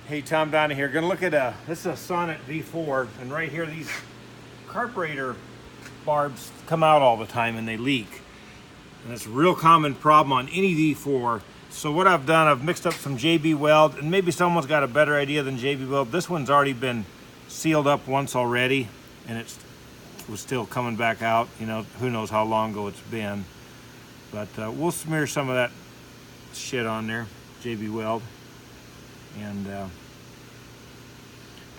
Hey, Tom Donney here. Gonna look at this is a Sonett V4, and right here these carburetor barbs come out all the time and they leak. And it's a real common problem on any V4. So what I've done, I've mixed up some JB Weld, and maybe someone's got a better idea than JB Weld. This one's already been sealed up once already, and it was still coming back out. You know, who knows how long ago it's been. But we'll smear some of that shit on there, JB Weld. And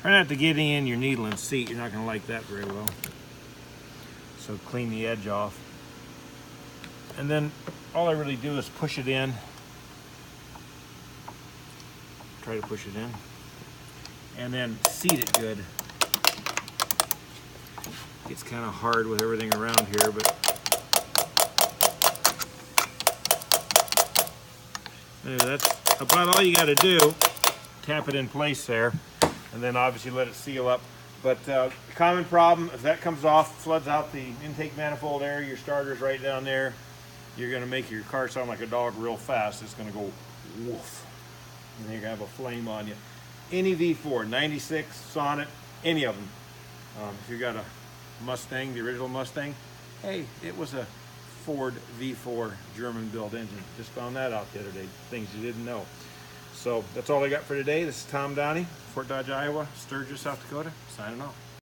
try not to get in your needle and seat. You're not going to like that very well. So clean the edge off. And then all I really do is push it in. Try to push it in. And then seat it good. It's kind of hard with everything around here, but anyway, that's about all you got to do. Tap it in place there, and then obviously let it seal up. But common problem, if that comes off, floods out the intake manifold area, your starter's right down there, you're going to make your car sound like a dog real fast. It's going to go woof, and you're going to have a flame on you. Any V4, 96, Sonett, any of them. If you got a Mustang, the original Mustang, hey, it was a Ford V4 German-built engine. Just found that out the other day, things you didn't know. So that's all I got for today. This is Tom Donney, Fort Dodge, Iowa, Sturgis, South Dakota, signing off.